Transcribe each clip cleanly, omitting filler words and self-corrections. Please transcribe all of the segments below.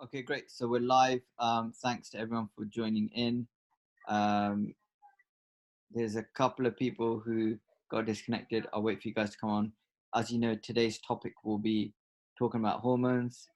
Okay, great. So we're live. Thanks to everyone for joining in. Um, there's a couple of people who got disconnected. I'll wait for you guys to come on. As you know, today's topic will be talking about hormones.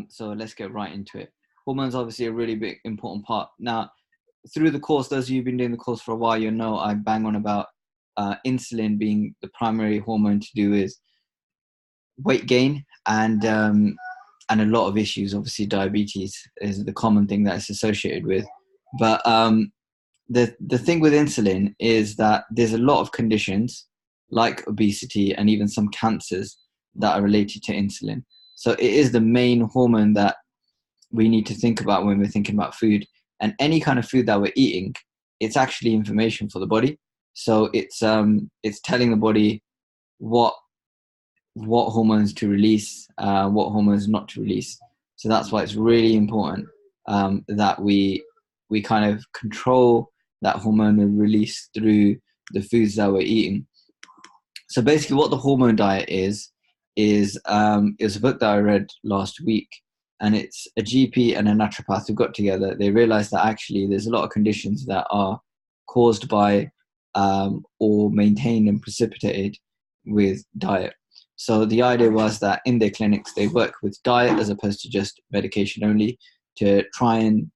So let's get right into it. Hormones obviously a really big important part. Now, through the course, those of you who've been doing the course for a while, you know I bang on about insulin being the primary hormone to do with weight gain and a lot of issues. Obviously, diabetes is the common thing that it's associated with. But the thing with insulin is that there's a lot of conditions like obesity and even some cancers that are related to insulin. So it is the main hormone that we need to think about when we're thinking about food. And any kind of food that we're eating, it's actually information for the body. So it's telling the body what hormones to release, what hormones not to release. So that's why it's really important that we kind of control that hormonal release through the foods that we're eating. So basically, what the hormone diet is it was a book that I read last week, and it's a GP and a naturopath who got together. They realized that actually there's a lot of conditions that are caused by or maintained and precipitated with diet. So the idea was that in their clinics, they work with diet as opposed to just medication only to try and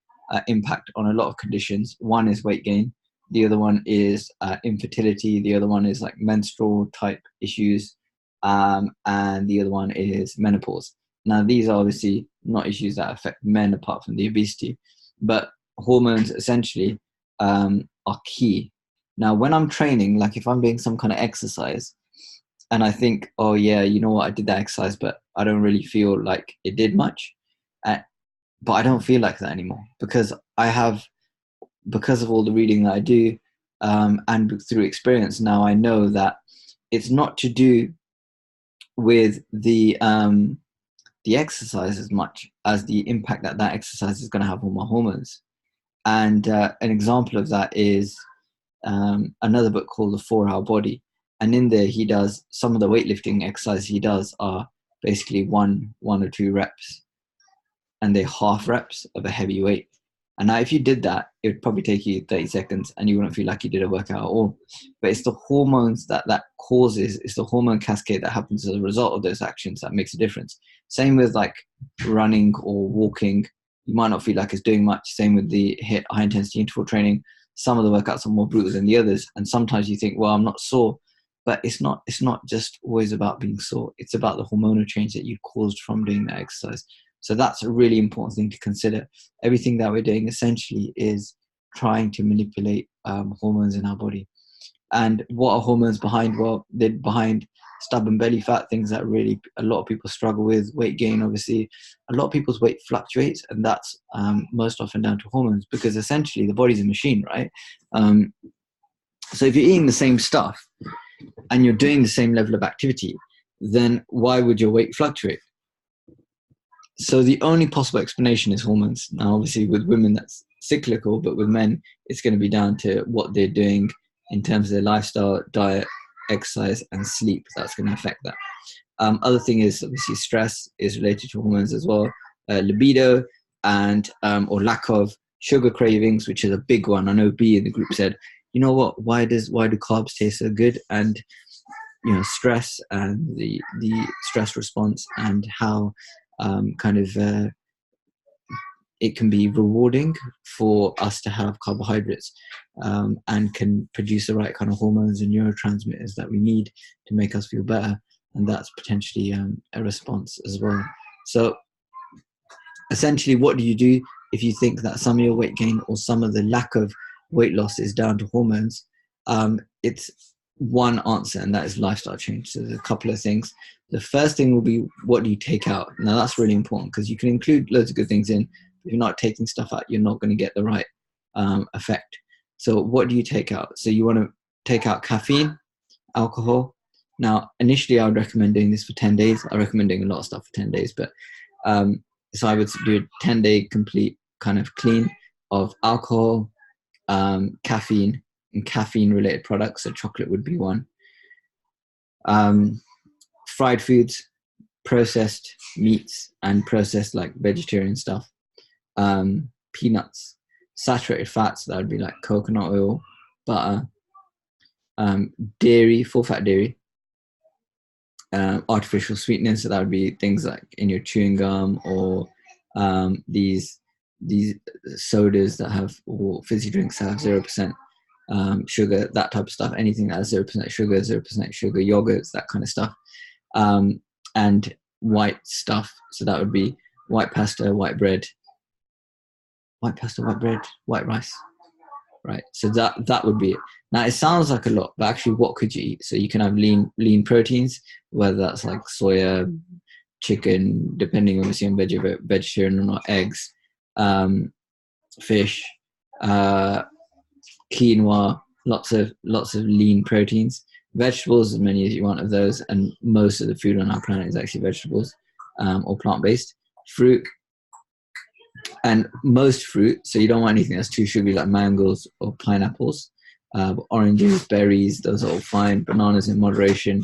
impact on a lot of conditions. One is weight gain. The other one is infertility. The other one is like menstrual type issues. And the other one is menopause. Now, these are obviously not issues that affect men apart from the obesity, but hormones essentially are key. Now, when I'm training, like if I'm doing some kind of exercise, and I think, oh yeah, you know what, I did that exercise, but I don't really feel like it did much. Uh, but I don't feel like that anymore because of all the reading that I do, and through experience now, I know that it's not to do with the exercise as much as the impact that that exercise is going to have on my hormones. And an example of that is another book called The 4 Hour Body. And in there, he does some of the weightlifting exercises he does are basically one or two reps, and they're half reps of a heavy weight. And now, if you did that, it would probably take you 30 seconds and you wouldn't feel like you did a workout at all. But it's the hormones that causes, it's the hormone cascade that happens as a result of those actions that makes a difference. Same with like running or walking. You might not feel like it's doing much. Same with the high intensity interval training. Some of the workouts are more brutal than the others. And sometimes you think, well, I'm not sore. But it's not just always about being sore. It's about the hormonal change that you've caused from doing that exercise. So that's a really important thing to consider. Everything that we're doing essentially is trying to manipulate hormones in our body. And what are hormones behind? Well, they're behind stubborn belly fat, things that really a lot of people struggle with. Weight gain, obviously, a lot of people's weight fluctuates, and that's most often down to hormones, because essentially the body's a machine, right? So if you're eating the same stuff and you're doing the same level of activity, then why would your weight fluctuate? So the only possible explanation is hormones. Now, obviously, with women, that's cyclical, but with men, it's going to be down to what they're doing in terms of their lifestyle, diet, exercise, and sleep. That's going to affect that. Other thing is obviously stress is related to hormones as well. Libido and or lack of sugar cravings, which is a big one. I know B in the group said, you know what? Why do carbs taste so good? And stress and the stress response and how it can be rewarding for us to have carbohydrates, and can produce the right kind of hormones and neurotransmitters that we need to make us feel better. And that's potentially a response as well. So essentially, what do you do if you think that some of your weight gain or some of the lack of weight loss is down to hormones? It's one answer, and that is lifestyle change. So there's a couple of things. The first thing will be, what do you take out? Now that's really important, because you can include loads of good things in. If you're not taking stuff out, you're not going to get the right effect. So what do you take out? So you want to take out caffeine, alcohol. Now, initially, I would recommend doing this for 10 days. I recommend doing a lot of stuff for 10 days, but so I would do a 10-day complete kind of clean of alcohol, caffeine, and caffeine-related products. So chocolate would be one. Fried foods, processed meats and processed like vegetarian stuff, peanuts, saturated fats, that would be like coconut oil, butter, dairy, full fat dairy, artificial sweeteners, so that would be things like in your chewing gum, or these sodas that have, or fizzy drinks that have 0% sugar, that type of stuff. Anything that has 0% sugar, 0% sugar, yogurts, that kind of stuff. And white stuff, so that would be white pasta, white bread, white rice, right? So that would be it. Now it sounds like a lot, but actually what could you eat? So you can have lean proteins, whether that's like soya, chicken, depending obviously on vegetarian or not, eggs, fish, quinoa, lots of lean proteins, vegetables, as many as you want of those, and most of the food on our planet is actually vegetables, or plant-based. Fruit, and most fruit, so you don't want anything that's too sugary, like mangoes or pineapples, oranges, berries, those are all fine. Bananas in moderation.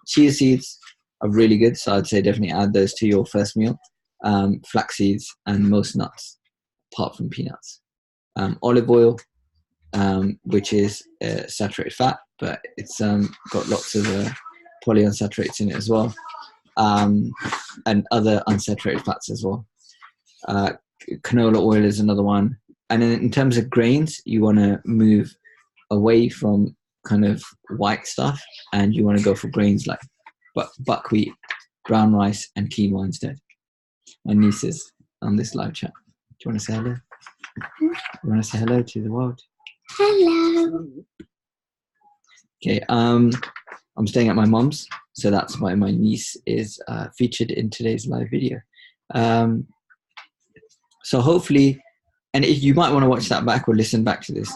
Chia seeds are really good, so I'd say definitely add those to your first meal. Flax seeds and most nuts, apart from peanuts. Olive oil, which is saturated fat, but it's got lots of polyunsaturates in it as well, and other unsaturated fats as well. Canola oil is another one. And then in terms of grains, you want to move away from kind of white stuff, and you want to go for grains like buckwheat, brown rice, and quinoa instead. My niece is on this live chat. Do you want to say hello? You want to say hello to the world? Hello. Okay, I'm staying at my mom's, so that's why my niece is featured in today's live video. So hopefully, and if you might want to watch that back or listen back to this,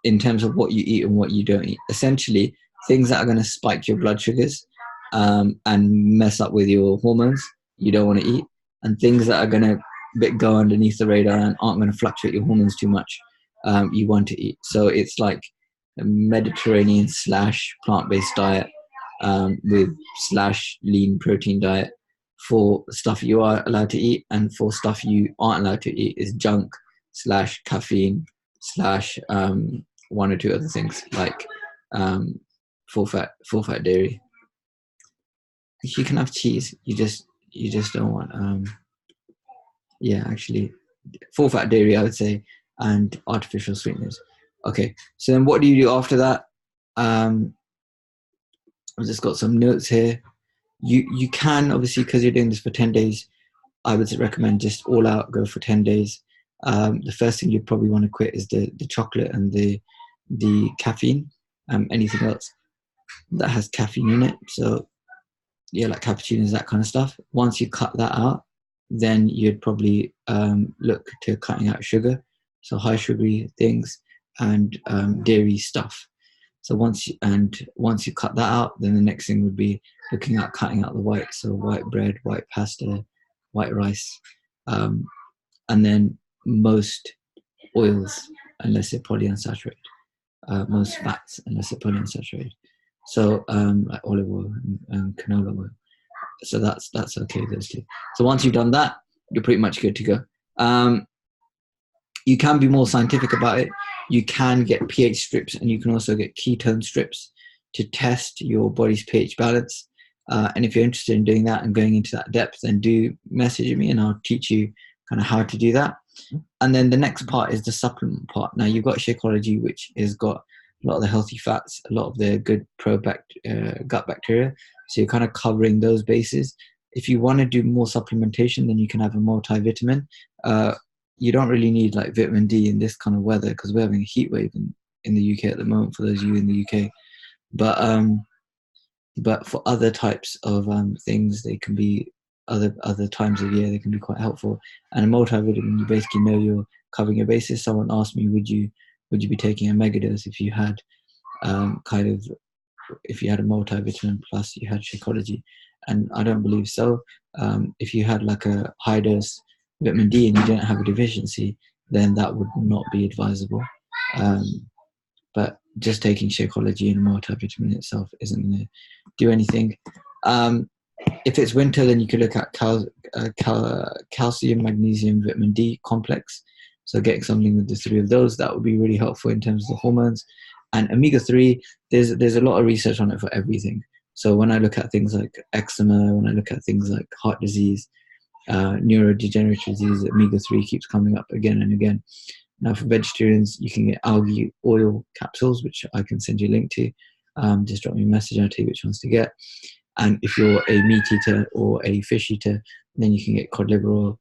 in terms of what you eat and what you don't eat. Essentially, things that are going to spike your blood sugars and mess up with your hormones, you don't want to eat, and things that are going to go underneath the radar and aren't going to fluctuate your hormones too much, you want to eat. So it's like a Mediterranean / plant-based diet with / lean protein diet for stuff you are allowed to eat, and for stuff you aren't allowed to eat is junk / caffeine / one or two other things like full fat dairy. You can have cheese, you just don't want actually full fat dairy, I would say, and artificial sweeteners. Okay, so then what do you do after that? I've just got some notes here. You can, obviously, because you're doing this for 10 days, I would recommend just all out, go for 10 days. The first thing you probably want to quit is the chocolate and the caffeine. Anything else that has caffeine in it, so yeah, like cappuccinos, that kind of stuff. Once you cut that out, then you'd probably look to cutting out sugar, so high sugary things and dairy stuff. So once you cut that out, then the next thing would be looking at cutting out the white, so white bread, white pasta, white rice, and then most oils, unless they're polyunsaturated, most fats, unless they're polyunsaturated. So like olive oil and canola oil. So that's okay, those two. So once you've done that, you're pretty much good to go. You can be more scientific about it. You can get pH strips, and you can also get ketone strips to test your body's pH balance. And if you're interested in doing that and going into that depth, then do message me and I'll teach you kind of how to do that. And then the next part is the supplement part. Now you've got Shakeology, which has got a lot of the healthy fats, a lot of the good gut bacteria. So you're kind of covering those bases. If you want to do more supplementation, then you can have a multivitamin. You don't really need like vitamin D in this kind of weather, because we're having a heat wave in the UK at the moment, for those of you in the UK. But for other types of things, they can be other times of year, they can be quite helpful. And a multivitamin, you basically know you're covering your bases. Someone asked me, would you be taking a megadose if you had if you had a multivitamin plus you had Shakeology? And I don't believe so. If you had like a high dose vitamin D and you don't have a deficiency, then that would not be advisable. But just taking Shakeology and multivitamin itself isn't going to do anything. if it's winter, then you could look at calcium, magnesium, vitamin D complex. So getting something with the three of those, that would be really helpful in terms of the hormones. And omega-3, there's a lot of research on it for everything. So when I look at things like eczema, when I look at things like heart disease, neurodegenerative disease, omega-3 keeps coming up again and again. Now for vegetarians, you can get algae oil capsules, which I can send you a link to. Just drop me a message and I'll tell you which ones to get. And if you're a meat eater or a fish eater, then you can get cod liver oil,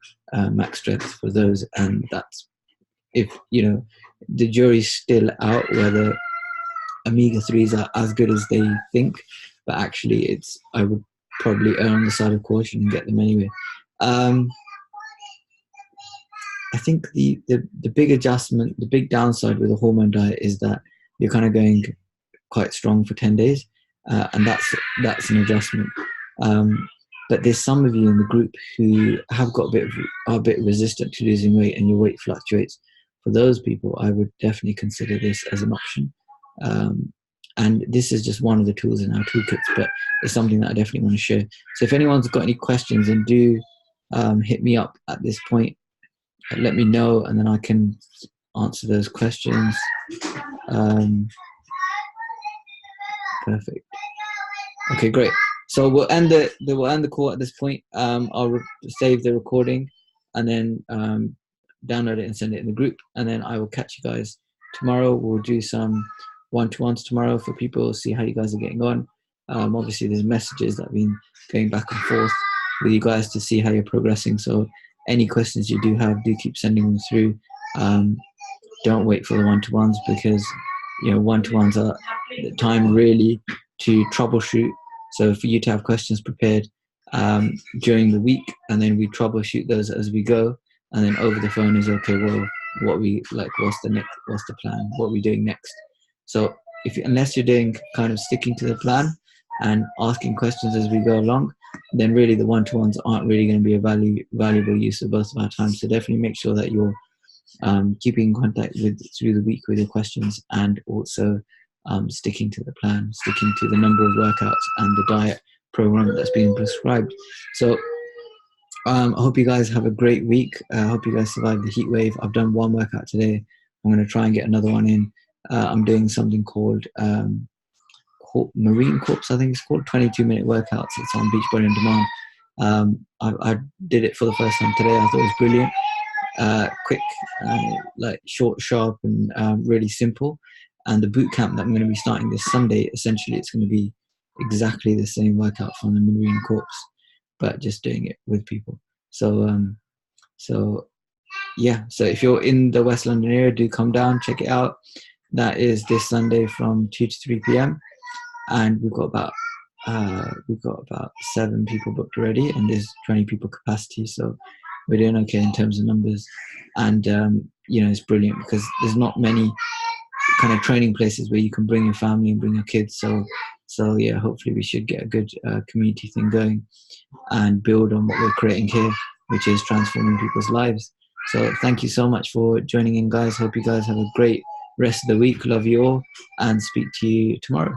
max strength for those. And that's, if the jury's still out whether omega-3s are as good as they think, but actually I would probably err on the side of caution and get them anyway. I think the big adjustment, the big downside with a hormone diet is that you're kind of going quite strong for 10 days, and that's an adjustment. But there's some of you in the group who have got are a bit resistant to losing weight, and your weight fluctuates. For those people, I would definitely consider this as an option. And this is just one of the tools in our toolkits, but it's something that I definitely want to share. So if anyone's got any questions, then do hit me up at this point. Let me know, and then I can answer those questions. Perfect. Okay, great. So we'll end the call at this point. I'll save the recording and then download it and send it in the group, and then I will catch you guys tomorrow. We'll do some one-to-ones tomorrow for people, see how you guys are getting on. Obviously there's messages that have been going back and forth with you guys to see how you're progressing. So any questions you do have, do keep sending them through. Don't wait for the one-to-ones, because one-to-ones are the time really to troubleshoot. So for you to have questions prepared during the week, and then we troubleshoot those as we go, and then over the phone is okay. Well, what's the plan? What are we doing next? So unless you're doing kind of sticking to the plan and asking questions as we go along, then really the one-to-ones aren't really going to be a valuable use of both of our time. So definitely make sure that you're keeping in contact through the week with your questions, and also sticking to the plan, sticking to the number of workouts and the diet program that's being prescribed. So I hope you guys have a great week. I hope you guys survive the heat wave. I've done one workout today. I'm going to try and get another one in. I'm doing something called Marine Corps, I think it's called, 22-minute workouts. It's on Beachbody On Demand. I did it for the first time today. I thought it was brilliant. Quick, like short, sharp, and really simple. And the boot camp that I'm going to be starting this Sunday, essentially it's going to be exactly the same workout from the Marine Corps, but just doing it with people. So yeah, so if you're in the West London area, do come down, check it out. That is this Sunday from 2 to 3 p.m. and we've got about 7 people booked already, and there's 20 people capacity, so we're doing okay in terms of numbers. And it's brilliant because there's not many kind of training places where you can bring your family and bring your kids. So yeah, hopefully we should get a good community thing going and build on what we're creating here, which is transforming people's lives. So thank you so much for joining in, guys. Hope you guys have a great rest of the week. Love you all, and speak to you tomorrow.